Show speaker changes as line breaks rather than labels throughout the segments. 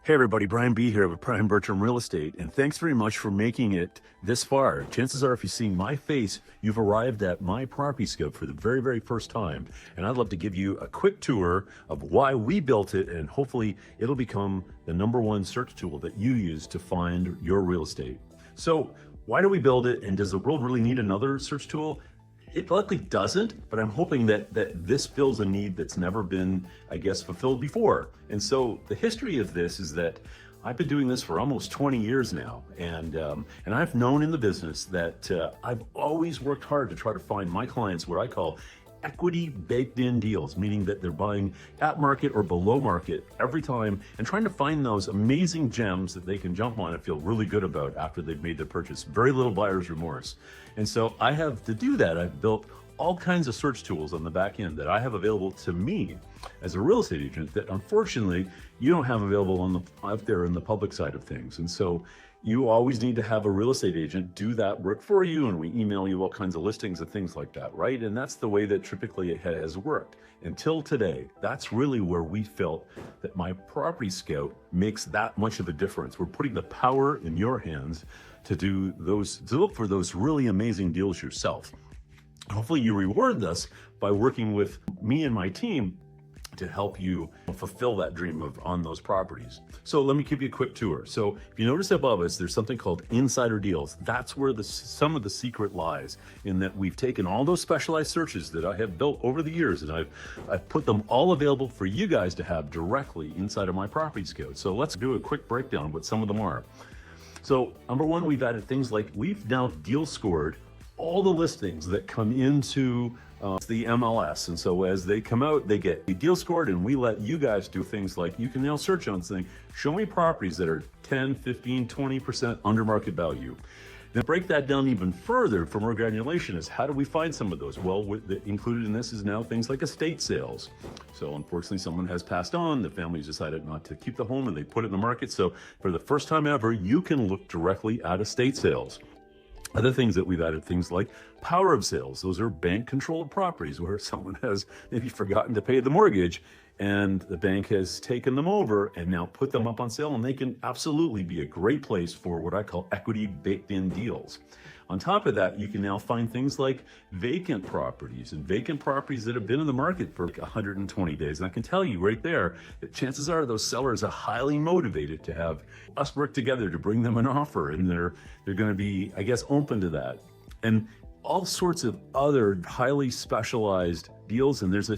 Hey everybody, Brian B here with Bertrim Real Estate, and thanks very much for making it this far. Chances are if you've seen my face, you've arrived at MyPropertyScout for the very, very first time. And I'd love to give you a quick tour of why we built it, and hopefully it'll become the #1 search tool that you use to find your real estate. So why do we build it, and does the world really need another search tool? It likely doesn't, but I'm hoping that this fills a need that's never been, I guess, fulfilled before. And so the history of this is that I've been doing this for almost 20 years now, and I've known in the business that I've always worked hard to try to find my clients what I call equity baked in deals, meaning that they're buying at market or below market every time and trying to find those amazing gems that they can jump on and feel really good about after they've made their purchase. Very little buyer's remorse. And so I have to do that. I've built all kinds of search tools on the back end that I have available to me as a real estate agent that unfortunately you don't have available out there in the public side of things. And so you always need to have a real estate agent do that work for you, and we email you all kinds of listings and things like that, right? And that's the way that typically it has worked until today. That's really where we felt that MyPropertyScout makes that much of a difference. We're putting the power in your hands to look for those really amazing deals yourself. Hopefully you reward us by working with me and my team to help you fulfill that dream on those properties. So let me give you a quick tour. So if you notice above us, there's something called Insider Deals. That's where some of the secret lies, in that we've taken all those specialized searches that I have built over the years, and I've put them all available for you guys to have directly inside of MyPropertyScout. So let's do a quick breakdown of what some of them are. So #1, we've added things like we've now deal scored all the listings that come into the MLS. And so as they come out, they get deal scored, and we let you guys do things like you can now search on saying, show me properties that are 10, 15, 20% under market value. Then break that down even further for more granulation is how do we find some of those? Well, included in this is now things like estate sales. So unfortunately, someone has passed on, the family's decided not to keep the home and they put it in the market. So for the first time ever, you can look directly at estate sales. Other things that we've added, things like power of sales. Those are bank controlled properties where someone has maybe forgotten to pay the mortgage and the bank has taken them over and now put them up on sale, and they can absolutely be a great place for what I call equity baked in deals. On top of that, you can now find things like vacant properties that have been in the market for 120 days. And I can tell you right there that chances are those sellers are highly motivated to have us work together to bring them an offer, and they're going to be, I guess, open to that. And all sorts of other highly specialized deals, and there's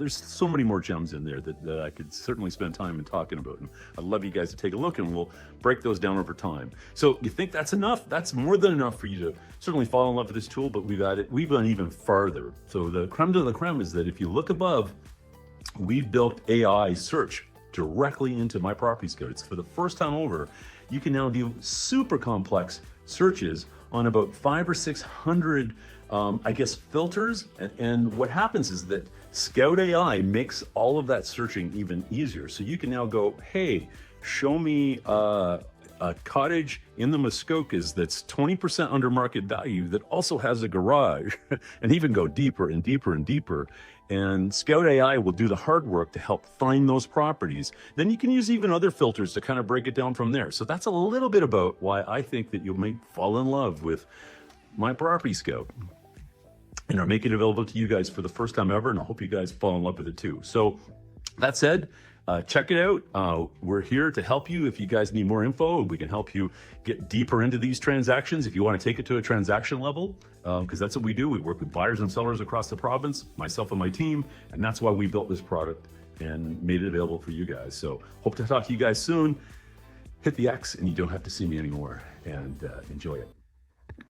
so many more gems in there that I could certainly spend time in talking about, and I'd love you guys to take a look, and we'll break those down over time. So you think that's enough? That's more than enough for you to certainly fall in love with this tool, but we've gone even farther. So the creme de la creme is that if you look above, we've built AI search directly into MyPropertyScout. It's for the first time over, you can now do super complex searches on about 500 or 600 I guess filters, and what happens is that Scout AI makes all of that searching even easier. So you can now go, hey, show me a cottage in the Muskokas that's 20% under market value that also has a garage, and even go deeper and deeper and deeper. And Scout AI will do the hard work to help find those properties. Then you can use even other filters to kind of break it down from there. So that's a little bit about why I think that you may fall in love with MyPropertyScout, and are making it available to you guys for the first time ever, and I hope you guys fall in love with it too. So that said, check it out. We're here to help you. If you guys need more info, we can help you get deeper into these transactions. If you want to take it to a transaction level, because that's what we do. We work with buyers and sellers across the province, myself and my team, and that's why we built this product and made it available for you guys. So hope to talk to you guys soon. Hit the X and you don't have to see me anymore, and enjoy it.